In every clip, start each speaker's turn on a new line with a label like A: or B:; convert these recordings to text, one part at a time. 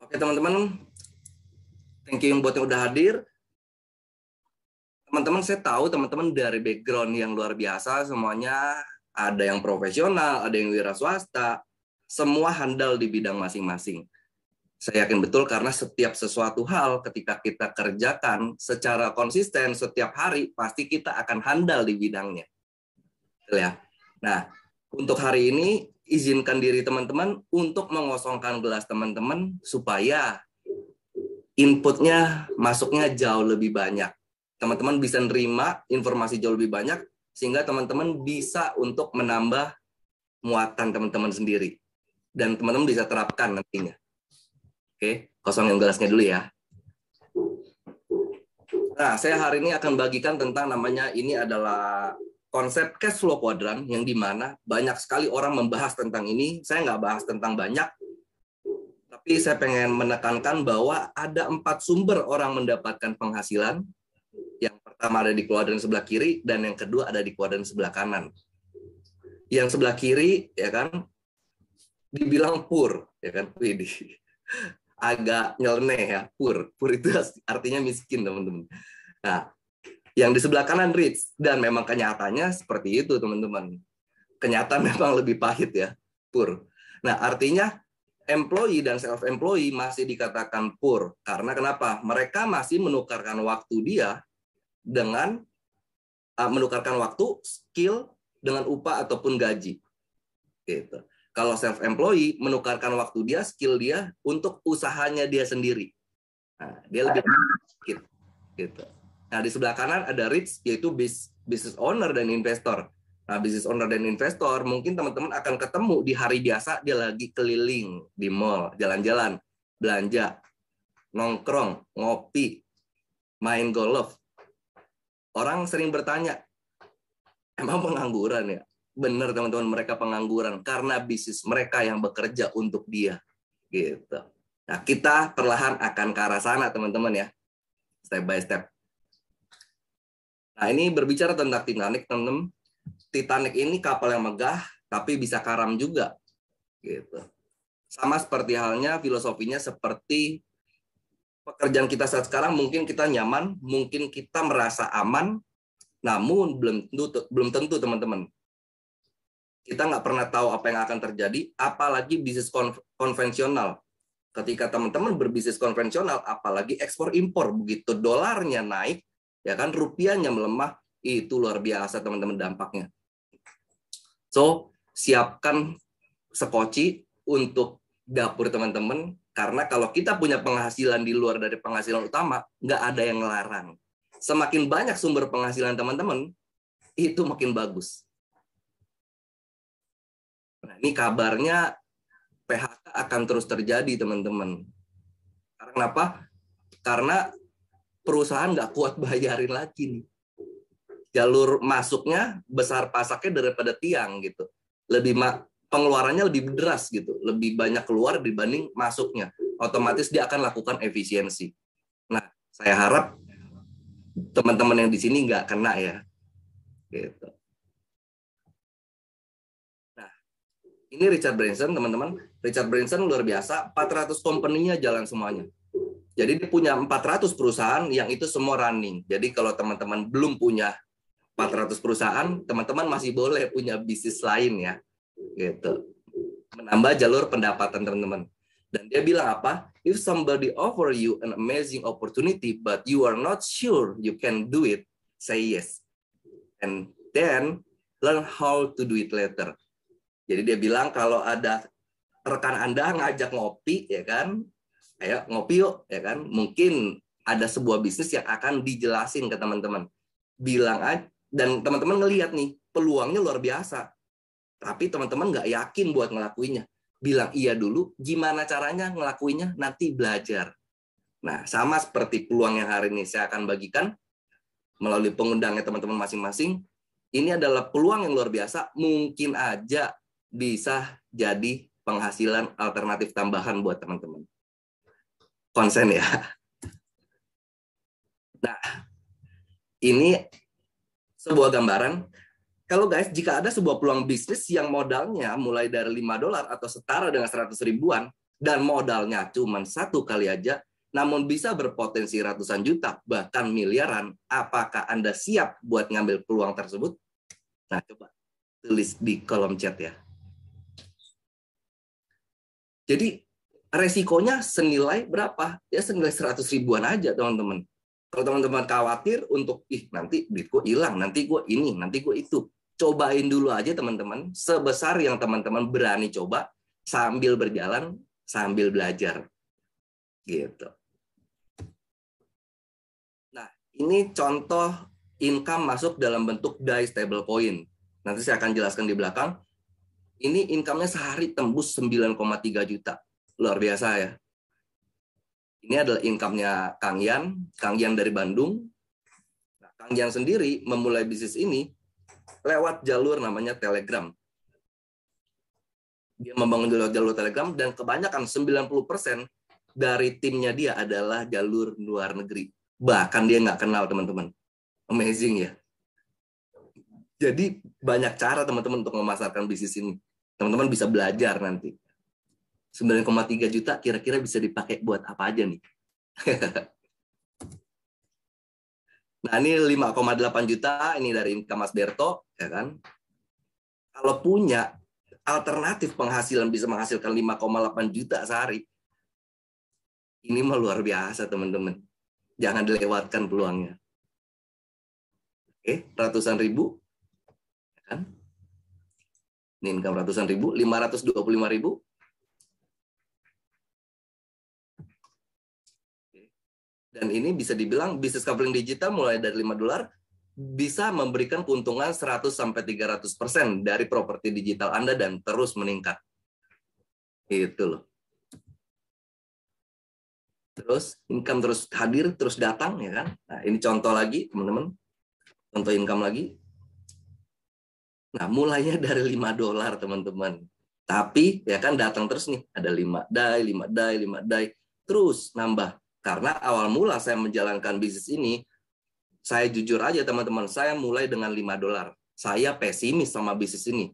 A: Oke teman-teman, thank you yang buat yang udah hadir. Teman-teman, saya tahu teman-teman dari background yang luar biasa semuanya, ada yang profesional, ada yang wira swasta, semua handal di bidang masing-masing. Saya yakin betul karena setiap sesuatu hal ketika kita kerjakan secara konsisten setiap hari, pasti kita akan handal di bidangnya. Betul ya? Nah, untuk hari ini, izinkan diri teman-teman untuk mengosongkan gelas teman-teman supaya inputnya masuknya jauh lebih banyak. Teman-teman bisa nerima informasi jauh lebih banyak, sehingga teman-teman bisa untuk menambah muatan teman-teman sendiri. Dan teman-teman bisa terapkan nantinya. Oke, kosongin gelasnya dulu ya. Nah, saya hari ini akan bagikan tentang namanya, ini adalah konsep cash flow quadrant, yang dimana banyak sekali orang membahas tentang ini. Saya nggak bahas tentang banyak, tapi saya pengen menekankan bahwa ada 4 sumber orang mendapatkan penghasilan. Yang pertama ada di kuadran sebelah kiri, dan yang kedua ada di kuadran sebelah kanan. Yang sebelah kiri, ya kan, dibilang poor, ya kan, widih, agak nyeleneh ya, poor. Poor itu artinya miskin, teman-teman. Nah, yang di sebelah kanan rich, dan memang kenyataannya seperti itu, teman-teman. Kenyataan memang lebih pahit ya, poor. Nah, artinya employee dan self-employee masih dikatakan poor. Karena kenapa? Mereka masih menukarkan waktu dia dengan menukarkan waktu, skill, dengan upah ataupun gaji. Gitu. Kalau self-employee menukarkan waktu dia, skill dia untuk usahanya dia sendiri. Nah, dia lebih sedikit. Gitu. Nah, di sebelah kanan ada rich, yaitu business owner dan investor. Nah, business owner dan investor mungkin teman-teman akan ketemu di hari biasa, dia lagi keliling di mall, jalan-jalan, belanja, nongkrong, ngopi, main golf. Orang sering bertanya, emang pengangguran ya? Benar teman-teman, mereka pengangguran karena bisnis mereka yang bekerja untuk dia. Gitu. Nah, kita perlahan akan ke arah sana teman-teman ya. Step by step. Nah, ini berbicara tentang Titanic, teman-teman. Titanic ini kapal yang megah, tapi bisa karam juga. Gitu. Sama seperti halnya filosofinya seperti pekerjaan kita saat sekarang, mungkin kita nyaman, mungkin kita merasa aman, namun belum tentu teman-teman. Kita nggak pernah tahu apa yang akan terjadi, apalagi bisnis konvensional. Ketika teman-teman berbisnis konvensional, apalagi ekspor impor, begitu dolarnya naik, ya kan, rupiahnya melemah, itu luar biasa teman-teman dampaknya. So, siapkan sekoci untuk dapur teman-teman, karena kalau kita punya penghasilan di luar dari penghasilan utama, nggak ada yang ngelarang. Semakin banyak sumber penghasilan teman-teman, itu makin bagus. Nah, ini kabarnya PHK akan terus terjadi, teman-teman. Karena kenapa? Karena perusahaan nggak kuat bayarin lagi nih. Jalur masuknya besar pasaknya daripada tiang gitu. Pengeluarannya lebih deras gitu, lebih banyak keluar dibanding masuknya. Otomatis dia akan lakukan efisiensi. Nah, saya harap teman-teman yang di sini nggak kena ya. Gitu. Nah, ini Richard Branson, teman-teman. Richard Branson luar biasa, 400 company-nya jalan semuanya. Jadi dia punya 400 perusahaan yang itu semua running. Jadi kalau teman-teman belum punya 400 perusahaan, teman-teman masih boleh punya bisnis lain ya. Gitu. Menambah jalur pendapatan teman-teman. Dan dia bilang apa? If somebody offer you an amazing opportunity but you are not sure you can do it, say yes. And then learn how to do it later. Jadi dia bilang kalau ada rekan Anda ngajak ngopi, ya kan? Ayo ngopi yuk, ya kan? Mungkin ada sebuah bisnis yang akan dijelasin ke teman-teman. Bilang aja, dan teman-teman ngelihat nih, peluangnya luar biasa. Tapi teman-teman nggak yakin buat ngelakuinnya. Bilang iya dulu, gimana caranya ngelakuinnya, nanti belajar. Nah, sama seperti peluang yang hari ini saya akan bagikan melalui pengundangnya teman-teman masing-masing. Ini adalah peluang yang luar biasa, mungkin aja bisa jadi penghasilan alternatif tambahan buat teman-teman. Konsen ya. Nah, ini sebuah gambaran. Kalau guys, jika ada sebuah peluang bisnis yang modalnya mulai dari $5 atau setara dengan 100 ribuan, dan modalnya cuma 1 kali aja, namun bisa berpotensi ratusan juta, bahkan miliaran, apakah Anda siap buat ngambil peluang tersebut? Nah, coba tulis di kolom chat ya. Jadi, resikonya senilai berapa? Ya senilai 100 ribuan aja, teman-teman. Kalau teman-teman khawatir untuk, nanti duit gue hilang, nanti gue ini, nanti gue itu. Cobain dulu aja, teman-teman. Sebesar yang teman-teman berani coba, sambil berjalan, sambil belajar. Gitu. Nah, ini contoh income masuk dalam bentuk DAI stablecoin. Nanti saya akan jelaskan di belakang. Ini income-nya sehari tembus 9,3 juta. Luar biasa ya. Ini adalah income-nya Kang Yan. Kang Yan dari Bandung. Nah, Kang Yan sendiri memulai bisnis ini lewat jalur namanya Telegram. Dia membangun jalur Telegram dan kebanyakan 90% dari timnya dia adalah jalur luar negeri. Bahkan dia nggak kenal, teman-teman. Amazing ya. Jadi banyak cara teman-teman untuk memasarkan bisnis ini. Teman-teman bisa belajar nanti. 9,3 juta kira-kira bisa dipakai buat apa aja nih? Nah, ini 5,8 juta, ini dari income Mas Berto, ya kan? Kalau punya alternatif penghasilan bisa menghasilkan 5,8 juta sehari, ini mah luar biasa, teman-teman. Jangan dilewatkan peluangnya. Oke, ratusan ribu, ya kan? Ini income ratusan ribu, 525.000. Dan ini bisa dibilang bisnis coupling digital mulai dari $5 bisa memberikan keuntungan 100-300% dari properti digital Anda dan terus meningkat. Itu loh. Terus income terus hadir, terus datang, ya kan? Nah, ini contoh lagi, teman-teman. Contoh income lagi. Nah, mulainya dari $5, teman-teman. Tapi, ya kan, datang terus nih. Ada 5 DAI, 5 DAI, 5 DAI. Terus nambah. Karena awal mula saya menjalankan bisnis ini, saya jujur aja, teman-teman, saya mulai dengan $5. Saya pesimis sama bisnis ini.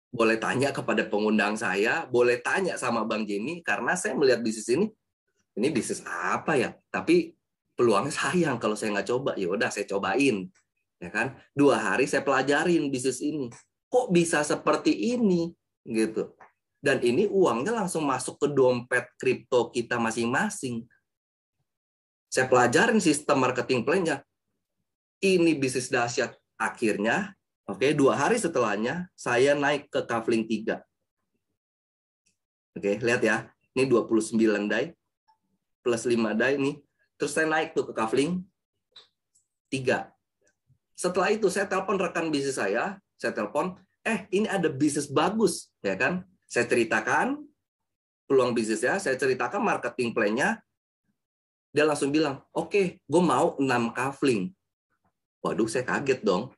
A: Boleh tanya kepada pengundang saya, boleh tanya sama Bang Jenny, karena saya melihat bisnis ini bisnis apa ya? Tapi peluangnya sayang kalau saya nggak coba. Ya udah, saya cobain. Ya kan? 2 hari saya pelajarin bisnis ini. Kok bisa seperti ini? Gitu. Dan ini uangnya langsung masuk ke dompet kripto kita masing-masing. Saya pelajarin sistem marketing plan-nya. Ini bisnis dahsyat. Akhirnya, 2 hari setelahnya, saya naik ke Kafling 3. Lihat ya. Ini 29 DAI. Plus 5 DAI nih. Terus saya naik tuh ke Kafling 3. Setelah itu saya telepon rekan bisnis saya telepon, ini ada bisnis bagus, ya kan? Saya ceritakan peluang bisnisnya, saya ceritakan marketing plan-nya. Dia langsung bilang, oke, gue mau 6 Kafling. Waduh, saya kaget dong.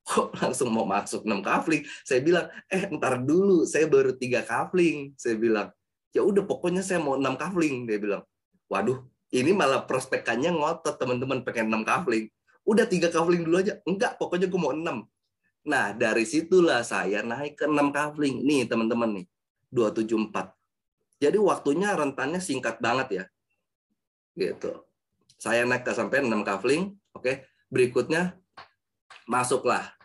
A: Kok langsung mau masuk 6 Kafling? Saya bilang, ntar dulu, saya baru 3 Kafling. Saya bilang, ya udah pokoknya saya mau 6 Kafling. Dia bilang, waduh, ini malah prospekannya ngotot, teman-teman, pengen 6 Kafling. Udah 3 Kafling dulu aja. Enggak, pokoknya gue mau 6. Nah, dari situlah saya naik ke 6 Kafling. Nih, teman-teman nih. 274. Jadi waktunya rentannya singkat banget ya. Gitu. Saya naik ke sampai 6 Kafling. Oke. Berikutnya masuklah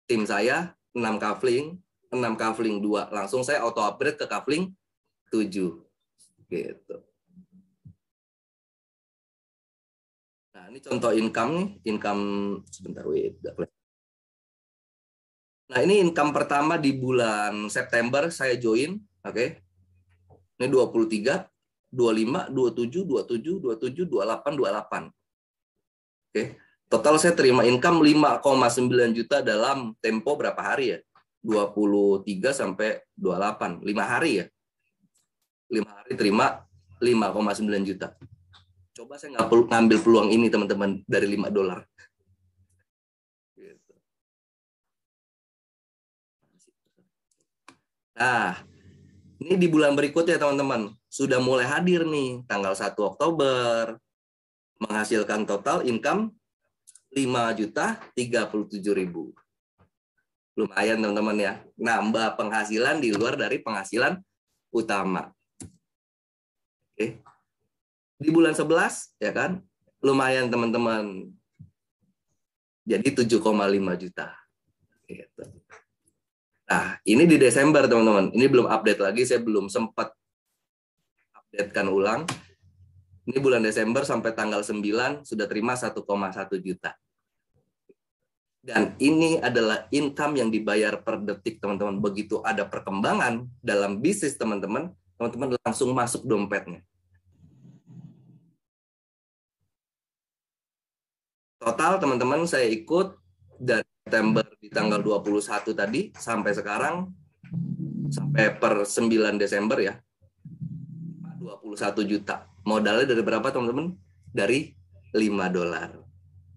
A: tim saya 6 Kafling, 6 Kafling 2. Langsung saya auto upgrade ke Kafling 7. Gitu. Nah, ini contoh income nih, income sebentar, Nah, ini income pertama di bulan September saya join, oke. Ini 23, 25, 27, 27, 27, 28, 28. Oke. Total saya terima income 5,9 juta dalam tempo berapa hari ya? 23 sampai 28, 5 hari ya. 5 hari terima 5,9 juta. Coba saya ngambil peluang ini, teman-teman, dari $5. Nah, ini di bulan berikutnya, teman-teman. Sudah mulai hadir nih, tanggal 1 Oktober. Menghasilkan total income 5.037.000. Lumayan, teman-teman ya. Nambah penghasilan di luar dari penghasilan utama. Oke. Di bulan 11 ya kan, lumayan teman-teman. Jadi 7,5 juta. Gitu. Nah, ini di Desember teman-teman. Ini belum update lagi, saya belum sempat updatekan ulang. Ini bulan Desember sampai tanggal 9 sudah terima 1,1 juta. Dan ini adalah income yang dibayar per detik teman-teman. Begitu ada perkembangan dalam bisnis teman-teman, teman-teman langsung masuk dompetnya. Total teman-teman saya ikut dari September di tanggal 21 tadi sampai sekarang, sampai per 9 Desember ya, 21 juta. Modalnya dari berapa teman-teman? Dari $5.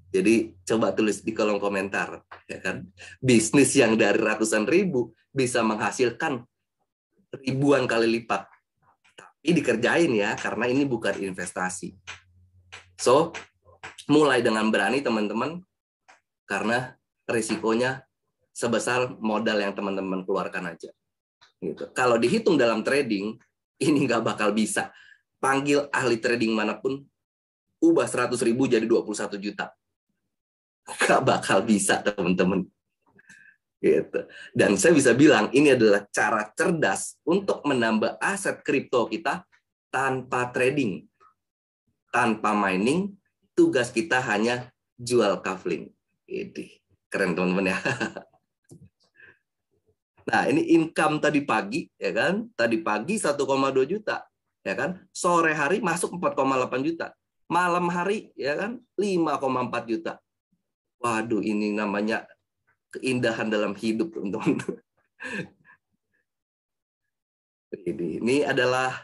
A: Jadi coba tulis di kolom komentar, ya kan? Bisnis yang dari ratusan ribu bisa menghasilkan ribuan kali lipat. Tapi dikerjain ya, karena ini bukan investasi. So, mulai dengan berani teman-teman, karena risikonya sebesar modal yang teman-teman keluarkan aja. Gitu. Kalau dihitung dalam trading, ini nggak bakal bisa. Panggil ahli trading manapun, ubah 100.000 jadi 21 juta. Nggak bakal bisa, teman-teman. Gitu. Dan saya bisa bilang, ini adalah cara cerdas untuk menambah aset kripto kita tanpa trading, tanpa mining. Tugas kita hanya jual kafling. Ini keren, teman-teman ya. Nah, ini income tadi pagi, ya kan? Tadi pagi 1,2 juta, ya kan? Sore hari masuk 4,8 juta. Malam hari, ya kan? 5,4 juta. Waduh, ini namanya keindahan dalam hidup, teman-teman. Ini adalah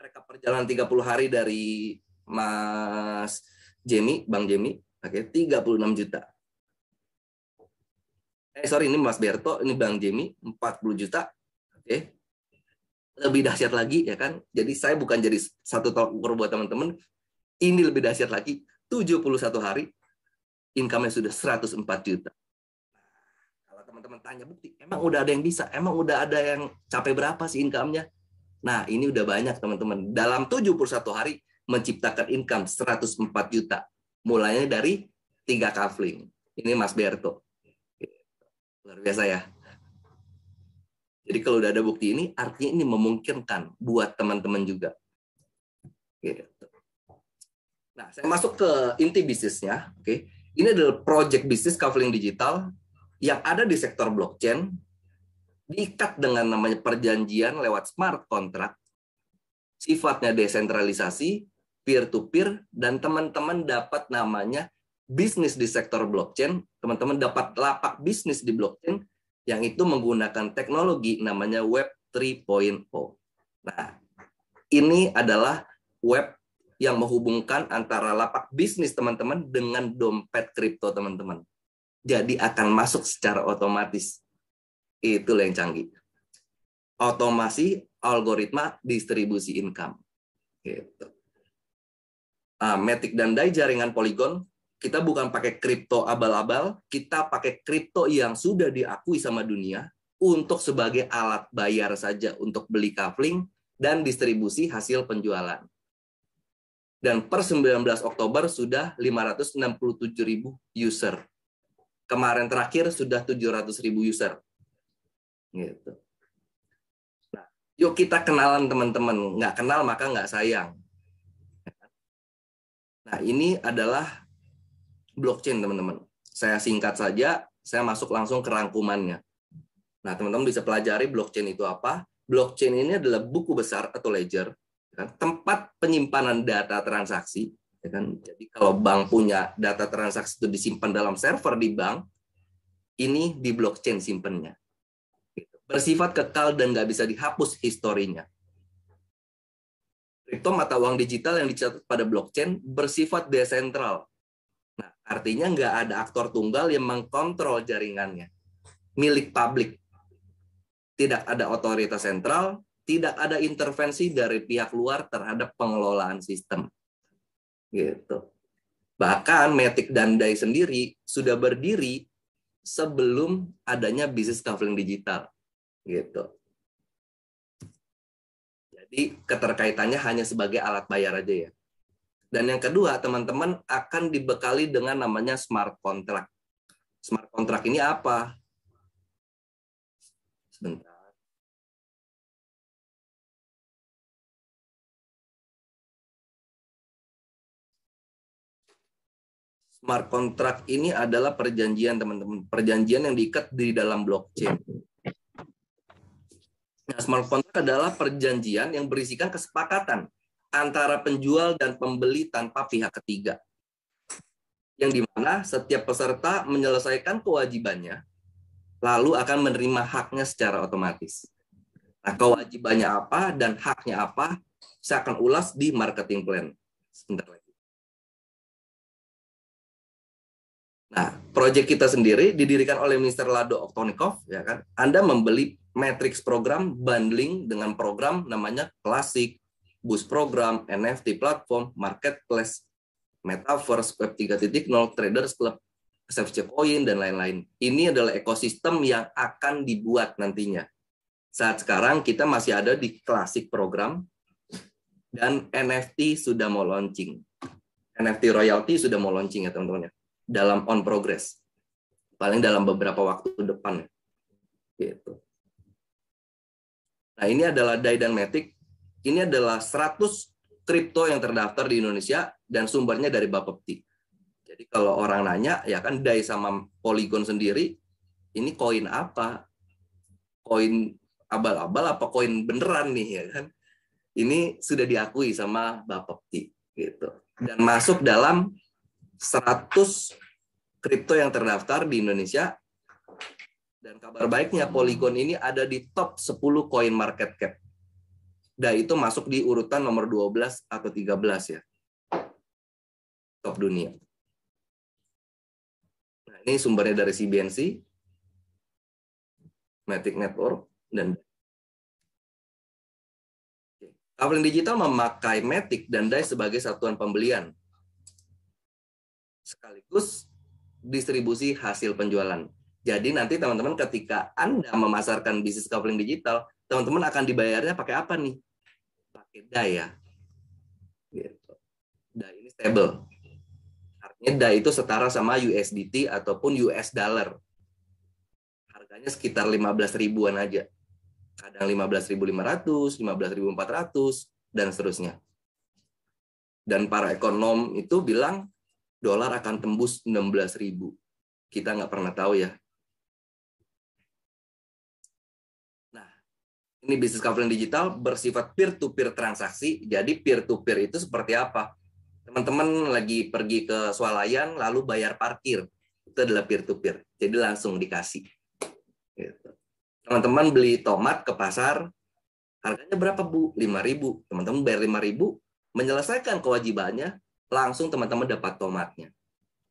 A: rekap perjalanan 30 hari dari Mas Jemi, Bang Jemi. Oke, 36 juta. Sorry, ini Mas Berto, ini Bang Jemi, 40 juta. Oke. Lebih dahsyat lagi, ya kan? Jadi saya bukan jadi satu tolak ukur buat teman-teman. Ini lebih dahsyat lagi, 71 hari, income-nya sudah 104 juta. Kalau teman-teman tanya bukti, emang udah ada yang bisa? Emang udah ada yang capai berapa sih income-nya? Nah, ini udah banyak teman-teman. Dalam 71 hari, menciptakan income 104 juta. Mulainya dari 3 kafling. Ini Mas Berto. Luar biasa ya. Jadi kalau udah ada bukti ini, artinya ini memungkinkan buat teman-teman juga. Gitu. Nah, saya masuk ke inti bisnisnya. Oke, ini adalah project bisnis kafling digital yang ada di sektor blockchain, diikat dengan namanya perjanjian lewat smart contract, sifatnya desentralisasi, peer-to-peer, dan teman-teman dapat namanya bisnis di sektor blockchain, teman-teman dapat lapak bisnis di blockchain, yang itu menggunakan teknologi namanya Web 3.0. Nah, ini adalah web yang menghubungkan antara lapak bisnis teman-teman dengan dompet kripto teman-teman. Jadi akan masuk secara otomatis. Itulah yang canggih. Otomasi algoritma distribusi income. Gitu. Matic dan DAI jaringan Polygon, kita bukan pakai kripto abal-abal, kita pakai kripto yang sudah diakui sama dunia untuk sebagai alat bayar saja untuk beli kafling dan distribusi hasil penjualan. Dan per 19 Oktober sudah 567.000 user. Kemarin terakhir sudah 700.000 user. Gitu. Nah, yuk kita kenalan teman-teman. Nggak kenal maka nggak sayang. Nah, ini adalah blockchain teman-teman. Saya singkat saja, saya masuk langsung ke rangkumannya. Nah, teman-teman bisa pelajari blockchain itu apa. Blockchain ini adalah buku besar atau ledger, kan? Tempat penyimpanan data transaksi. Ya kan? Jadi kalau bank punya data transaksi itu disimpan dalam server di bank, ini di blockchain simpennya. Bersifat kekal dan nggak bisa dihapus historinya. Kripto mata uang digital yang dicatat pada blockchain bersifat desentral. Nah, artinya nggak ada aktor tunggal yang mengkontrol jaringannya. Milik publik. Tidak ada otoritas sentral, tidak ada intervensi dari pihak luar terhadap pengelolaan sistem. Gitu. Bahkan Matic dan DAI sendiri sudah berdiri sebelum adanya bisnis kafling digital. Gitu. Jadi keterkaitannya hanya sebagai alat bayar aja ya. Dan yang kedua, teman-teman akan dibekali dengan namanya smart contract. Smart contract ini apa? Sebentar. Smart contract ini adalah perjanjian, teman-teman. Perjanjian yang diikat di dalam blockchain. Nah, smart contract adalah perjanjian yang berisikan kesepakatan antara penjual dan pembeli tanpa pihak ketiga. Yang dimana setiap peserta menyelesaikan kewajibannya, lalu akan menerima haknya secara otomatis. Nah, kewajibannya apa dan haknya apa, saya akan ulas di marketing plan. Sebentar lagi. Nah, proyek kita sendiri didirikan oleh Mr. Lado Oktonikov, ya kan? Anda membeli matrix program bundling dengan program namanya Classic, Boost program, NFT platform, marketplace, metaverse, Web 3.0, Traders Club, SFC Coin, dan lain-lain. Ini adalah ekosistem yang akan dibuat nantinya. Saat sekarang kita masih ada di Classic program, dan NFT sudah mau launching. NFT royalty sudah mau launching ya teman-teman ya. Dalam on progress. Paling dalam beberapa waktu depan. Gitu. Nah, ini adalah DAI dan Matic. Ini adalah 100 kripto yang terdaftar di Indonesia dan sumbernya dari Bapepti. Jadi kalau orang nanya, ya kan DAI sama Polygon sendiri, ini koin apa? Koin abal-abal apa koin beneran nih ya kan? Ini sudah diakui sama Bapepti gitu. Dan masuk dalam 100 kripto yang terdaftar di Indonesia. Dan kabar baiknya Polygon ini ada di top 10 coin market cap. Dan itu masuk di urutan nomor 12 atau 13 ya. Top dunia. Nah, ini sumbernya dari CBNC, Matic Network, dan Kafling Digital memakai Matic dan DAI sebagai satuan pembelian. Sekaligus distribusi hasil penjualan. Jadi nanti teman-teman ketika Anda memasarkan bisnis Kafling Digital, teman-teman akan dibayarnya pakai apa nih? Pakai DAI ya. Gitu. DAI ini stable. Artinya DAI itu setara sama USDT ataupun US dollar. Harganya sekitar 15 ribuan aja. Kadang 15.500, 15.400, dan seterusnya. Dan para ekonom itu bilang dolar akan tembus 16.000. Kita nggak pernah tahu ya. Nah, ini bisnis Kafling Digital bersifat peer-to-peer transaksi. Jadi peer-to-peer itu seperti apa? Teman-teman lagi pergi ke swalayan lalu bayar parkir. Itu adalah peer-to-peer. Jadi langsung dikasih. Gitu. Teman-teman beli tomat ke pasar, harganya berapa Bu? 5.000. Teman-teman bayar 5.000, menyelesaikan kewajibannya, langsung teman-teman dapat tomatnya.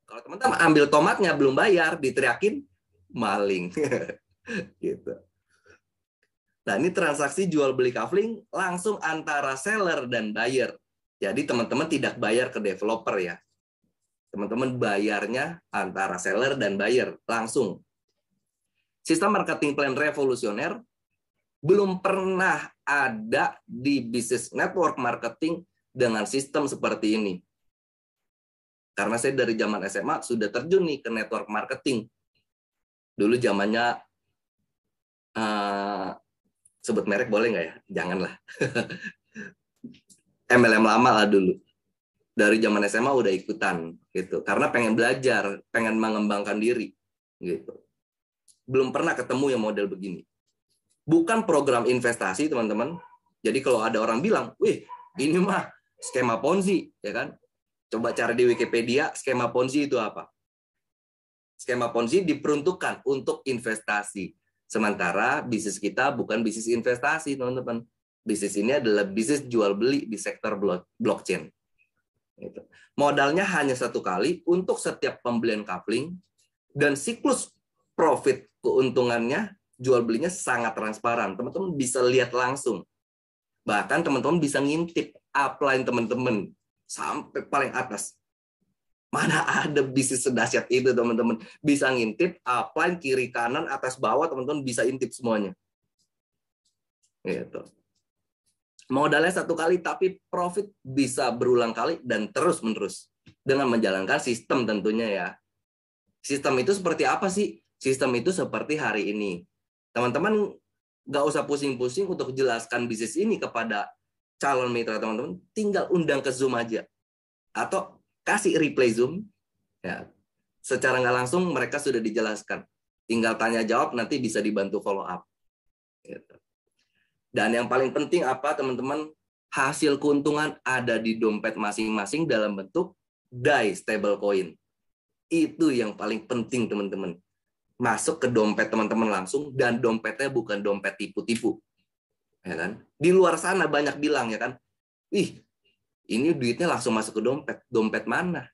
A: Kalau teman-teman ambil tomatnya belum bayar, diteriakin maling. Gitu. Nah, ini transaksi jual beli Kafling langsung antara seller dan buyer. Jadi teman-teman tidak bayar ke developer ya. Teman-teman bayarnya antara seller dan buyer langsung. Sistem marketing plan revolusioner belum pernah ada di bisnis network marketing dengan sistem seperti ini. Karena saya dari zaman SMA sudah terjun nih ke network marketing. Dulu zamannya, sebut merek boleh nggak ya? Janganlah. MLM lama lah dulu. Dari zaman SMA udah ikutan gitu. Karena pengen belajar, pengen mengembangkan diri gitu. Belum pernah ketemu yang model begini. Bukan program investasi, teman-teman. Jadi kalau ada orang bilang, "Wih, ini mah skema Ponzi," ya kan? Coba cari di Wikipedia, skema Ponzi itu apa? Skema Ponzi diperuntukkan untuk investasi. Sementara bisnis kita bukan bisnis investasi, teman-teman. Bisnis ini adalah bisnis jual beli di sektor blockchain. Modalnya hanya 1 kali untuk setiap pembelian Kafling, dan siklus profit keuntungannya jual belinya sangat transparan. Teman-teman bisa lihat langsung. Bahkan teman-teman bisa ngintip upline teman-teman sampai paling atas. Mana ada bisnis sedahsyat itu, teman-teman. Bisa ngintip upline kiri kanan atas bawah, teman-teman bisa intip semuanya. Gitu. Modalnya satu kali, tapi profit bisa berulang kali dan terus-menerus. Dengan menjalankan sistem tentunya ya. Sistem itu seperti apa sih? Sistem itu seperti hari ini. Teman-teman nggak usah pusing-pusing untuk jelaskan bisnis ini kepada calon mitra teman-teman. Tinggal undang ke Zoom aja. Atau kasih replay Zoom. Ya. Secara nggak langsung mereka sudah dijelaskan. Tinggal tanya jawab, nanti bisa dibantu follow up. Gitu. Dan yang paling penting apa teman-teman? Hasil keuntungan ada di dompet masing-masing dalam bentuk DAI stablecoin. Itu yang paling penting teman-teman. Masuk ke dompet teman-teman langsung, dan dompetnya bukan dompet tipu-tipu. Ya kan? Di luar sana banyak bilang ya kan, ih ini duitnya langsung masuk ke dompet. Dompet mana?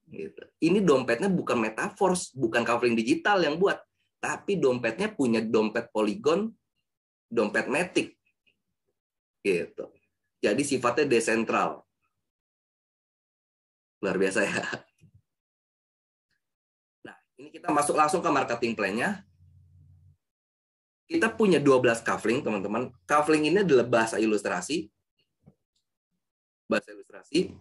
A: Gitu. Ini dompetnya bukan Metaverse, bukan Kavling Digital yang buat, tapi dompetnya punya dompet Polygon, dompet Matic. Gitu. Jadi sifatnya desentral. Luar biasa ya. Nah, ini kita masuk langsung ke marketing plan-nya. Kita punya 12 kavling, teman-teman. Kavling ini adalah bahasa ilustrasi. Bahasa ilustrasi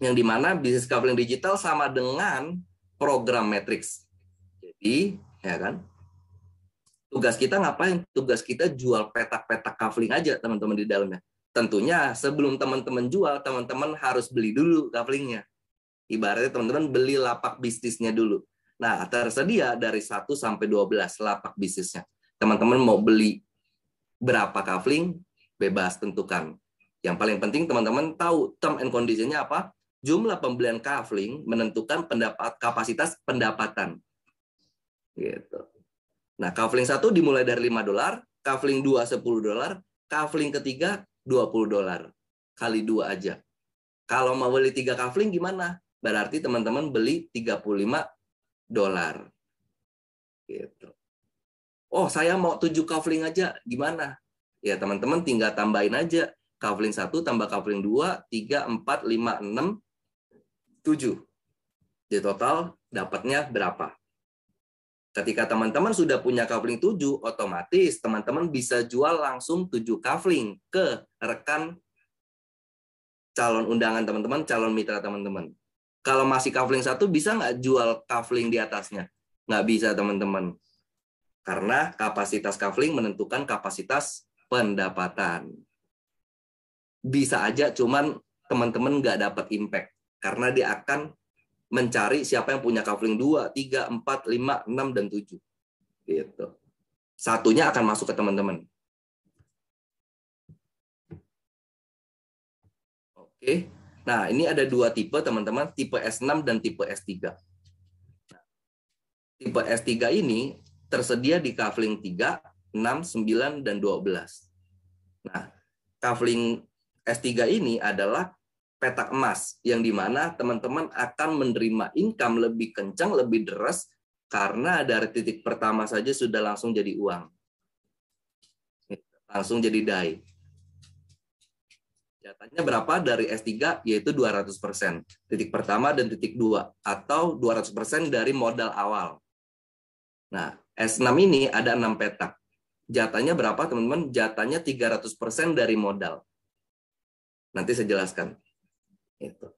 A: yang dimana bisnis kavling digital sama dengan program matrix. Jadi, ya kan? Tugas kita ngapain? Tugas kita jual petak-petak kavling aja, teman-teman, di dalamnya. Tentunya sebelum teman-teman jual, teman-teman harus beli dulu kavlingnya. Ibaratnya teman-teman beli lapak bisnisnya dulu. Nah, tersedia dari 1 sampai 12 lapak bisnisnya. Teman-teman mau beli berapa kavling, bebas tentukan. Yang paling penting teman-teman tahu term and condition-nya apa? Jumlah pembelian kavling menentukan kapasitas pendapatan. Gitu. Nah, kavling 1 dimulai dari $5, kavling 2 $10, kavling ketiga $20. Kali 2 aja. Kalau mau beli 3 kavling gimana? Berarti teman-teman beli $35. Gitu. Oh, saya mau 7 kavling aja. Gimana? Ya, teman-teman tinggal tambahin aja. Kavling 1 tambah kavling 2, 3, 4, 5, 6, 7. Di total dapatnya berapa? Ketika teman-teman sudah punya kavling 7, otomatis teman-teman bisa jual langsung 7 kavling ke rekan calon undangan teman-teman, calon mitra teman-teman. Kalau masih kavling 1, bisa nggak jual kavling di atasnya? Nggak bisa, teman-teman. Karena kapasitas kavling menentukan kapasitas pendapatan. Bisa aja, cuman teman-teman nggak dapat impact. Karena dia akan mencari siapa yang punya kavling 2, 3, 4, 5, 6, dan 7. Gitu. Satunya akan masuk ke teman-teman. Oke. Nah, ini ada 2 tipe, teman-teman. Tipe S6 dan tipe S3. Tipe S3 ini tersedia di kavling 3, 6, 9, dan 12. Nah, kavling S3 ini adalah petak emas, yang dimana teman-teman akan menerima income lebih kencang, lebih deras, karena dari titik pertama saja sudah langsung jadi uang. Langsung jadi DAI. Jatahnya berapa dari S3? Yaitu 200%. Titik pertama dan titik 2. Atau 200% dari modal awal. Nah, S6 ini ada 6 petak. Jatahnya berapa, teman-teman? Jatahnya 300% dari modal. Nanti saya jelaskan. Itu.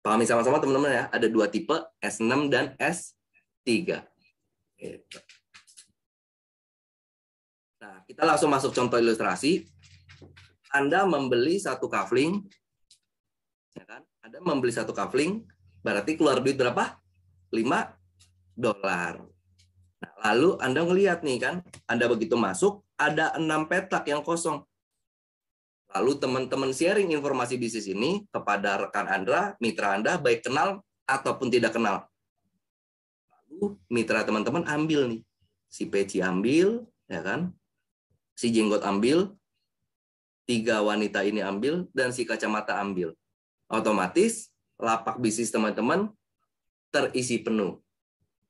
A: Pahami sama-sama, teman-teman ya. Ada 2 tipe, S6 dan S3. Itu. Nah, kita langsung masuk contoh ilustrasi. Anda membeli 1 kavling, ya kan? Anda membeli 1 kavling, berarti keluar duit berapa? $5. Nah, lalu Anda ngelihat nih kan, Anda begitu masuk, ada 6 petak yang kosong. Lalu teman-teman sharing informasi bisnis ini kepada rekan Anda, mitra Anda, baik kenal ataupun tidak kenal. Lalu mitra teman-teman ambil nih. Si Peci ambil, ya kan? Si Jenggot ambil, 3 wanita ini ambil, dan si Kacamata ambil. Otomatis lapak bisnis teman-teman terisi penuh.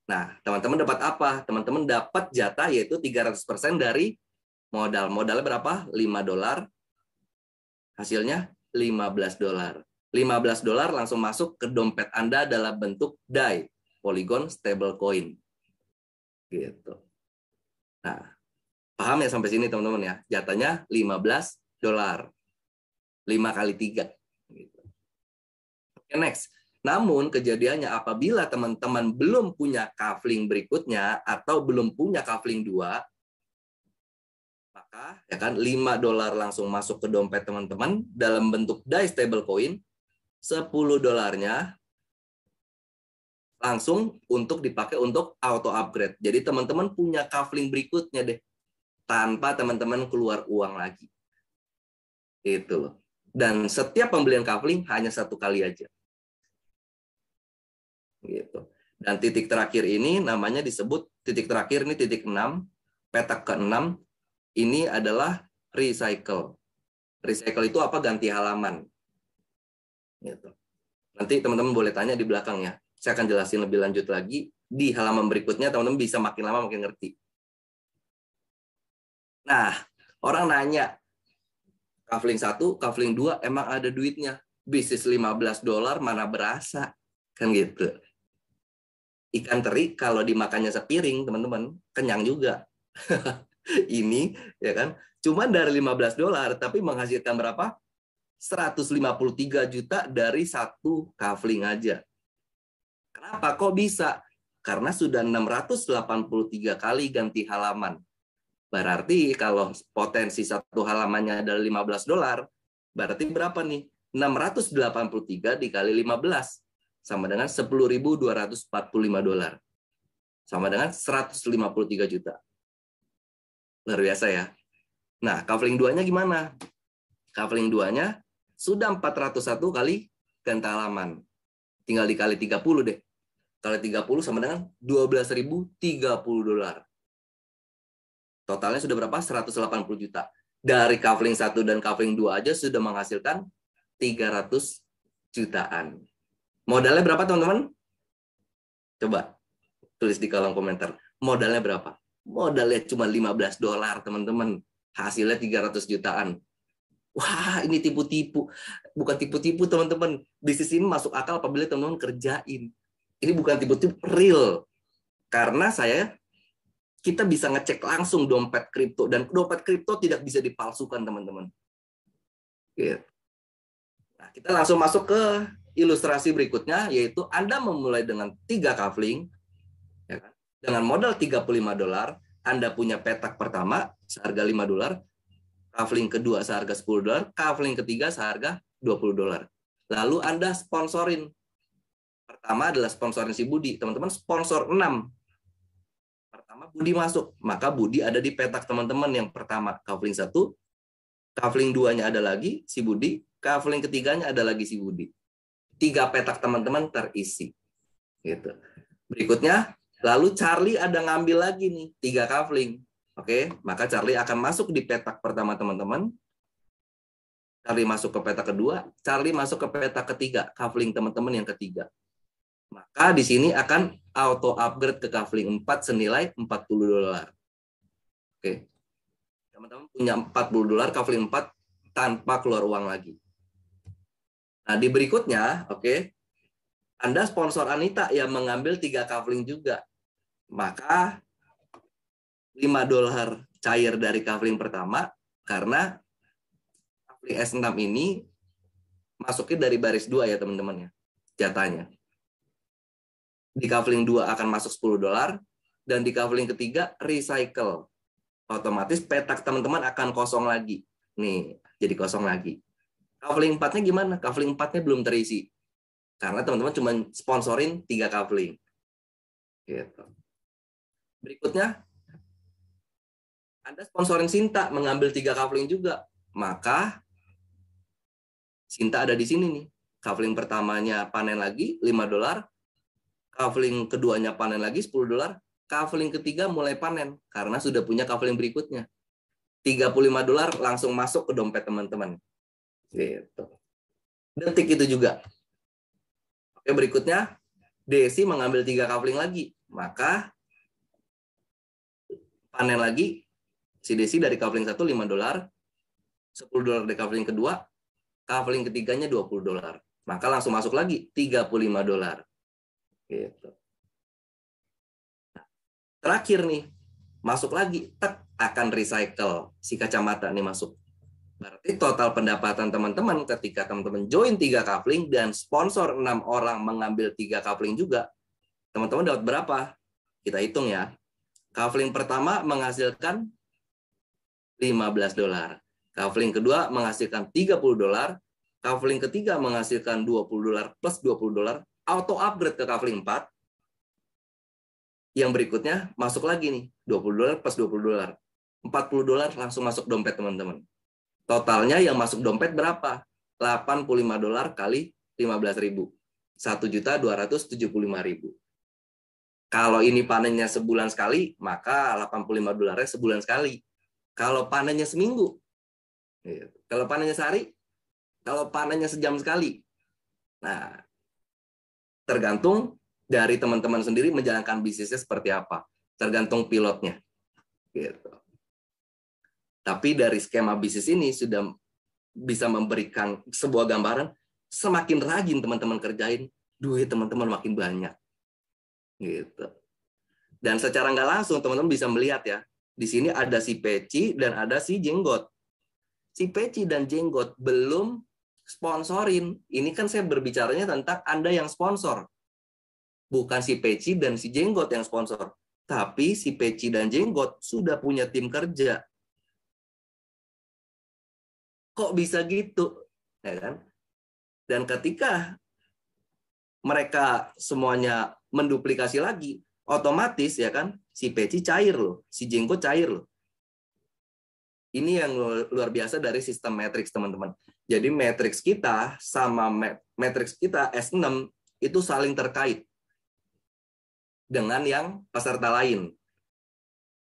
A: Nah, teman-teman dapat apa? Teman-teman dapat jatah yaitu 300% dari modal. Modalnya berapa? $5. Hasilnya $15. $15 langsung masuk ke dompet Anda dalam bentuk DAI, Polygon Stablecoin. Gitu. Nah, paham ya sampai sini teman-teman ya? Jatahnya $15. 5 kali 3. Gitu. Oke, next. Namun kejadiannya apabila teman-teman belum punya kafling berikutnya atau belum punya kafling 2, maka ya kan $5 langsung masuk ke dompet teman-teman dalam bentuk DAI stablecoin, $10 langsung untuk dipakai untuk auto upgrade. Jadi teman-teman punya kafling berikutnya deh tanpa teman-teman keluar uang lagi. Itu. Dan setiap pembelian kafling hanya 1 kali aja. Gitu. Dan titik terakhir ini namanya disebut titik terakhir ini titik 6, petak ke-6 ini adalah recycle. Recycle itu apa? Ganti halaman. Gitu. Nanti teman-teman boleh tanya di belakang ya. Saya akan jelasin lebih lanjut lagi di halaman berikutnya, teman-teman bisa makin lama makin ngerti. Nah, orang nanya, kafling 1, kafling 2 emang ada duitnya? Bisnis $15 mana berasa? Kan gitu. Ikan teri kalau dimakannya sepiring, teman-teman, kenyang juga. Ini ya kan, cuma dari $15 tapi menghasilkan berapa? 153 juta dari 1 kafling aja. Kenapa? Kok bisa? Karena sudah 683 kali ganti halaman. Berarti kalau potensi 1 halamannya adalah $15, berarti berapa nih? 683 dikali 15 sama dengan $10.245. Sama dengan 153 juta. Luar biasa ya. Nah, kafling 2-nya gimana? Kafling 2-nya sudah 401 kali ganti halaman. Tinggal dikali 30 deh. Kali 30 sama dengan $12.030. Totalnya sudah berapa? 180 juta. Dari kafling 1 dan kafling 2 aja sudah menghasilkan 300 jutaan. Modalnya berapa, teman-teman? Coba tulis di kolom komentar. Modalnya berapa? Modalnya cuma $15, teman-teman. Hasilnya 300 jutaan. Wah, ini tipu-tipu. Bukan tipu-tipu, teman-teman. Bisnis ini masuk akal apabila teman-teman kerjain. Ini bukan tipu-tipu, real. Karena kita bisa ngecek langsung dompet kripto. Dan dompet kripto tidak bisa dipalsukan, teman-teman. Nah, kita langsung masuk ke ilustrasi berikutnya, yaitu Anda memulai dengan 3 kafling. Ya kan? Dengan modal $35, Anda punya petak pertama seharga $5. Kafling kedua seharga $10, kafling ketiga seharga $20. Lalu Anda sponsorin. Pertama adalah sponsorin si Budi. Teman-teman sponsor 6. Pertama Budi masuk, maka Budi ada di petak teman-teman yang pertama, kafling 1, kafling 2-nya ada lagi si Budi, kafling ketiganya ada lagi si Budi. 3 petak teman-teman terisi. Gitu. Berikutnya, lalu Charlie ada ngambil lagi nih 3 kafling. Oke, maka Charlie akan masuk di petak pertama teman-teman. Charlie masuk ke petak kedua, Charlie masuk ke petak ketiga, kafling teman-teman yang ketiga. Maka di sini akan auto upgrade ke kafling 4 senilai $40. Oke. Teman-teman punya $40 kafling 4 tanpa keluar uang lagi. Nah, di berikutnya, oke. Anda sponsor Anita yang mengambil 3 kafling juga. Maka $5 cair dari kafling pertama karena kafling S6 ini masuknya dari baris 2 ya, teman-teman ya. Jatahnya. Di kafling 2 akan masuk $10 dan di kafling ketiga recycle. Otomatis petak teman-teman akan kosong lagi. Nih, jadi kosong lagi. Kafling 4-nya gimana? Kafling 4-nya belum terisi. Karena teman-teman cuma sponsorin 3 kafling. Gitu. Berikutnya, Anda sponsorin Sinta mengambil 3 kafling juga. Maka Sinta ada di sini nih. Kafling pertamanya panen lagi $5. Kafling keduanya panen lagi $10, kafling ketiga mulai panen karena sudah punya kafling berikutnya. $35 langsung masuk ke dompet teman-teman. Gitu. Detik itu juga. Oke, berikutnya Desi mengambil 3 kafling lagi, maka panen lagi si Desi dari kafling 1 $5, $10 dari kafling kedua, kafling ketiganya $20. Maka langsung masuk lagi $35. Gitu. Terakhir nih, masuk lagi, tek, akan recycle si kacamata nih masuk. Berarti total pendapatan teman-teman ketika teman-teman join 3 coupling dan sponsor 6 orang mengambil 3 coupling juga, teman-teman dapat berapa? Kita hitung ya. Coupling pertama menghasilkan $15. Coupling kedua menghasilkan $30. Coupling ketiga menghasilkan $20 plus $20. Auto upgrade ke coupling 4. Yang berikutnya masuk lagi nih, $20 plus $20. $40 langsung masuk dompet teman-teman. Totalnya yang masuk dompet berapa? $85 kali 15.000. 1.275.000. Kalau ini panennya sebulan sekali, maka $85 sebulan sekali. Kalau panennya seminggu, kalau panennya sehari, kalau panennya sejam sekali. Nah, tergantung dari teman-teman sendiri menjalankan bisnisnya seperti apa. Tergantung pilotnya. Gitu. Tapi dari skema bisnis ini sudah bisa memberikan sebuah gambaran, semakin rajin teman-teman kerjain, duit teman-teman makin banyak. Gitu. Dan secara nggak langsung teman-teman bisa melihat ya, di sini ada si Peci dan ada si Jenggot. Si Peci dan Jenggot belum sponsorin. Ini kan saya berbicaranya tentang Anda yang sponsor. Bukan si Peci dan si Jenggot yang sponsor. Tapi si Peci dan Jenggot sudah punya tim kerja. Kok bisa gitu? Ya kan? Dan ketika mereka semuanya menduplikasi lagi, otomatis ya kan, si Peci cair loh, si Jenggot cair loh. Ini yang luar biasa dari sistem matriks teman-teman. Jadi matriks kita sama matriks kita S6 itu saling terkait dengan yang peserta lain.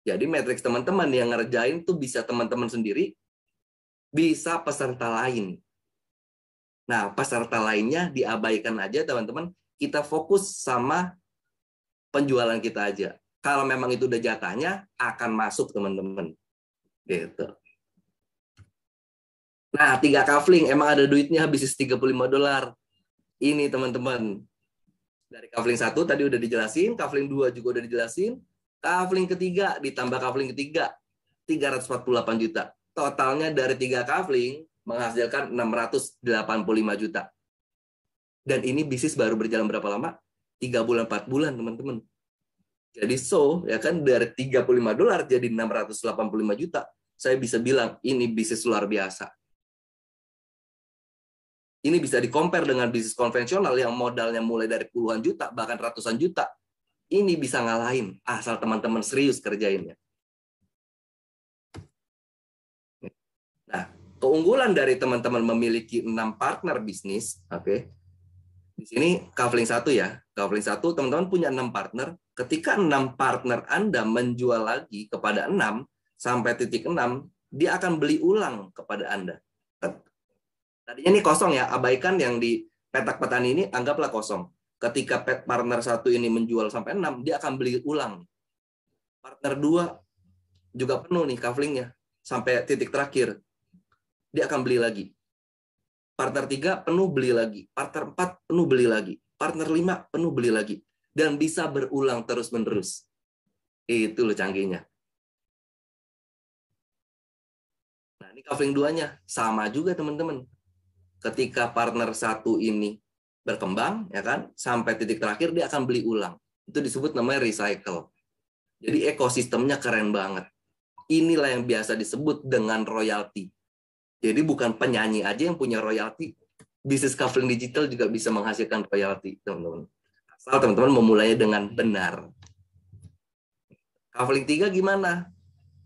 A: Jadi matriks teman-teman yang ngerjain tuh bisa teman-teman sendiri, bisa peserta lain. Nah, peserta lainnya diabaikan aja teman-teman, kita fokus sama penjualan kita aja. Kalau memang itu udah jatahnya, akan masuk teman-teman. Gitu. Nah, 3 coupling, emang ada duitnya bisnis $35. Ini teman-teman. Dari coupling 1 tadi udah dijelasin, coupling 2 juga udah dijelasin, coupling ketiga ditambah coupling ketiga, 348 juta. Totalnya dari 3 coupling menghasilkan 685 juta. Dan ini bisnis baru berjalan berapa lama? 3 bulan, 4 bulan, teman-teman. Jadi ya kan dari $35 jadi 685 juta. Saya bisa bilang ini bisnis luar biasa. Ini bisa di-compare dengan bisnis konvensional yang modalnya mulai dari puluhan juta, bahkan ratusan juta. Ini bisa ngalahin, asal teman-teman serius kerjainnya. Nah, keunggulan dari teman-teman memiliki 6 partner bisnis, oke. Di sini coupling 1 ya. Coupling 1, teman-teman punya 6 partner. Ketika 6 partner Anda menjual lagi kepada 6, sampai titik 6, dia akan beli ulang kepada Anda. Tadinya ini kosong ya, abaikan yang di petak petani ini, anggaplah kosong. Ketika partner 1 ini menjual sampai 6, dia akan beli ulang. Partner 2 juga penuh nih couplingnya, sampai titik terakhir. Dia akan beli lagi. Partner 3 penuh beli lagi. Partner 4 penuh beli lagi. Partner 5 penuh beli lagi. Dan bisa berulang terus-menerus. Itu loh canggihnya. Nah, ini coupling 2-nya. Sama juga teman-teman. Ketika partner 1 ini berkembang, ya kan, sampai titik terakhir dia akan beli ulang. Itu disebut namanya recycle. Jadi ekosistemnya keren banget. Inilah yang biasa disebut dengan royalti. Jadi bukan penyanyi aja yang punya royalti, bisnis coupling digital juga bisa menghasilkan royalti, teman-teman. Asal teman-teman memulainya dengan benar. Coupling 3 gimana?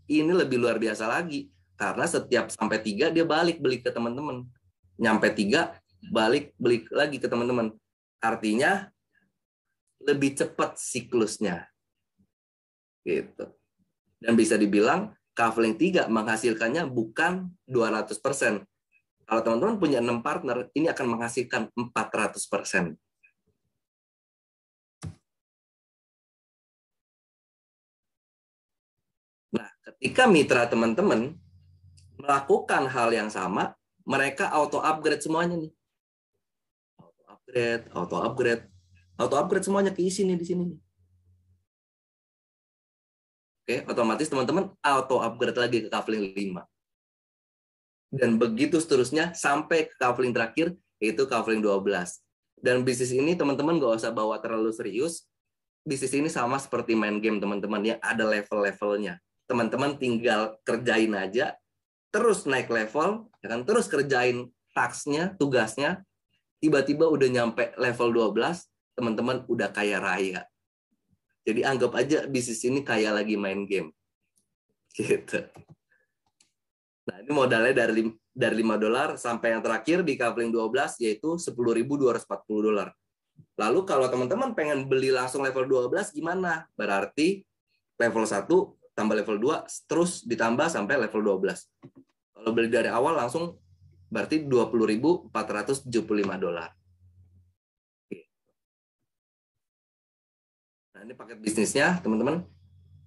A: Ini lebih luar biasa lagi. Karena setiap sampai 3 dia balik beli ke teman-teman. Nyampe 3, balik beli lagi ke teman-teman. Artinya lebih cepat siklusnya. Gitu. Dan bisa dibilang coupling 3 menghasilkannya bukan 200%. Kalau teman-teman punya 6 partner, ini akan menghasilkan 400%. Nah, ketika mitra teman-teman melakukan hal yang sama, mereka auto upgrade semuanya nih. Auto upgrade semuanya keisi nih di sini nih. Oke, otomatis teman-teman auto upgrade lagi ke coupling 5. Dan begitu seterusnya sampai ke kafling terakhir, yaitu kafling 12. Dan bisnis ini teman-teman nggak usah bawa terlalu serius. Bisnis ini sama seperti main game teman-teman, yang ada level-levelnya. Teman-teman tinggal kerjain aja, terus naik level, ya kan? Terus kerjain tasknya, tugasnya, tiba-tiba udah nyampe level 12, teman-teman udah kaya raya. Jadi anggap aja bisnis ini kayak lagi main game. Gitu. Nah, ini modalnya dari $5 sampai yang terakhir di kafling 12 yaitu $10.240. Lalu kalau teman-teman pengen beli langsung level 12 gimana? Berarti level 1 tambah level 2 terus ditambah sampai level 12. Kalau beli dari awal langsung berarti $20.475. Nah, ini paket bisnisnya, teman-teman.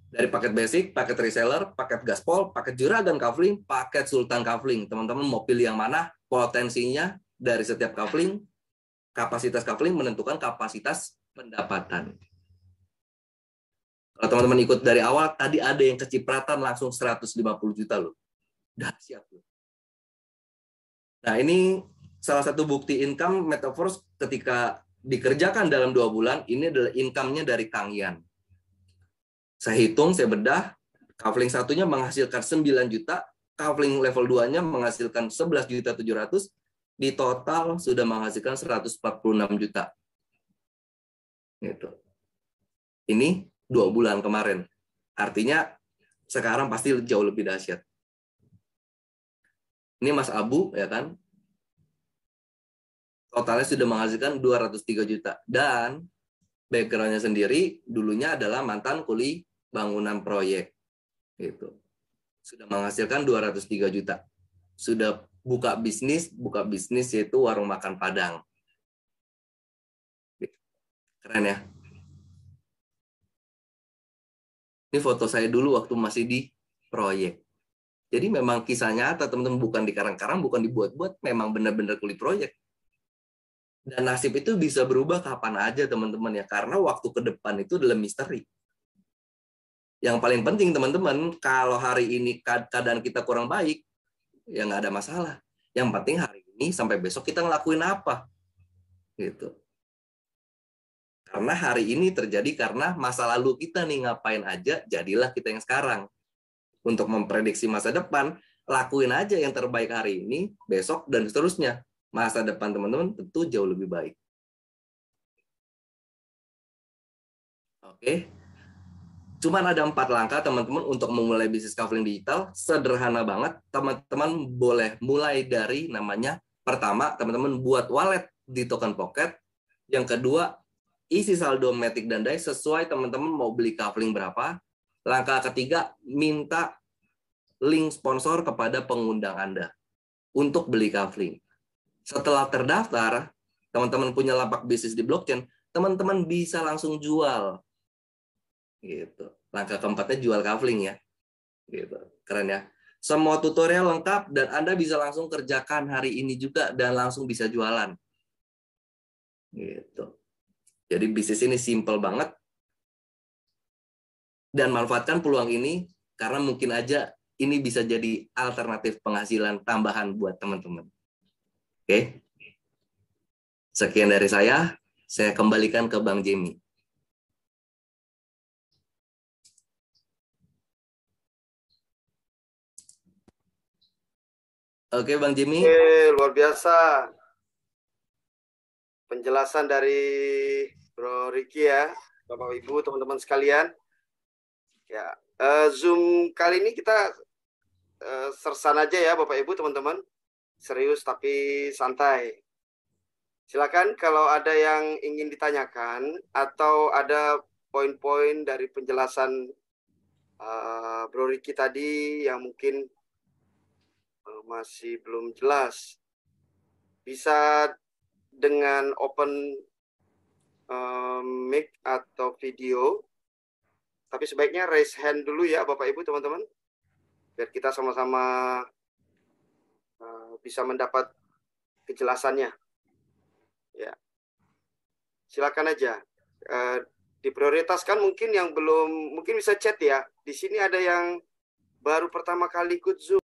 A: Dari paket basic, paket reseller, paket gaspol, paket juragan kafling, paket sultan kafling. Teman-teman mau pilih yang mana? Potensinya dari setiap kafling, kapasitas kafling menentukan kapasitas pendapatan. Kalau teman-teman ikut dari awal, tadi ada yang kecipratan langsung 150 juta loh. Dahsyat loh. Nah, ini salah satu bukti income Metaverse ketika dikerjakan dalam 2 bulan, ini adalah income-nya dari Kang Yan. Saya hitung, saya bedah, kafling satunya menghasilkan 9 juta, kafling level 2-nya menghasilkan 11.700.000, di total sudah menghasilkan 146 juta. Gitu. Ini 2 bulan kemarin. Artinya sekarang pasti jauh lebih dahsyat. Ini Mas Abu, ya kan? Totalnya sudah menghasilkan 203 juta. Dan background-nya sendiri dulunya adalah mantan kuli bangunan proyek. Gitu. Sudah menghasilkan 203 juta. Sudah buka bisnis yaitu warung makan Padang. Keren ya? Ini foto saya dulu waktu masih di proyek. Jadi memang kisah nyata, teman-teman, bukan dikarang-karang, bukan dibuat-buat, memang benar-benar kuli proyek. Dan nasib itu bisa berubah kapan aja, teman-teman ya, karena waktu ke depan itu adalah misteri. Yang paling penting, teman-teman, kalau hari ini keadaan kita kurang baik, ya nggak ada masalah. Yang penting hari ini sampai besok kita ngelakuin apa. Gitu. Karena hari ini terjadi karena masa lalu kita nih ngapain aja, jadilah kita yang sekarang. Untuk memprediksi masa depan, lakuin aja yang terbaik hari ini, besok, dan seterusnya. Masa depan teman-teman tentu jauh lebih baik. Oke. Cuman ada 4 langkah teman-teman untuk memulai bisnis kafling digital. Sederhana banget. Teman-teman boleh mulai dari namanya, pertama, teman-teman buat wallet di Token Pocket. Yang kedua, isi saldo Matic dan DAI sesuai teman-teman mau beli kafling berapa. Langkah ketiga, minta link sponsor kepada pengundang Anda untuk beli kafling. Setelah terdaftar, teman-teman punya lapak bisnis di blockchain, teman-teman bisa langsung jual. Gitu. Langkah keempatnya jual kafling ya. Gitu. Keren ya. Semua tutorial lengkap dan Anda bisa langsung kerjakan hari ini juga dan langsung bisa jualan. Gitu. Jadi bisnis ini simple banget. Dan manfaatkan peluang ini karena mungkin aja ini bisa jadi alternatif penghasilan tambahan buat teman-teman. Oke. Sekian dari saya kembalikan ke Bang Jimmy. Oke, Bang Jimmy.
B: Luar biasa penjelasan dari Bro Ricky ya, Bapak Ibu, teman-teman sekalian. Ya, Zoom kali ini kita sersan aja ya, Bapak Ibu, teman-teman. Serius tapi santai. Silakan kalau ada yang ingin ditanyakan atau ada poin-poin dari penjelasan Bro Ricky tadi yang mungkin masih belum jelas, bisa dengan open mic atau video, tapi sebaiknya raise hand dulu ya Bapak Ibu teman-teman, biar kita sama-sama bisa mendapat kejelasannya. Ya, silakan aja. Diprioritaskan mungkin yang belum, mungkin bisa chat ya. Di sini ada yang baru pertama kali ikut Zoom.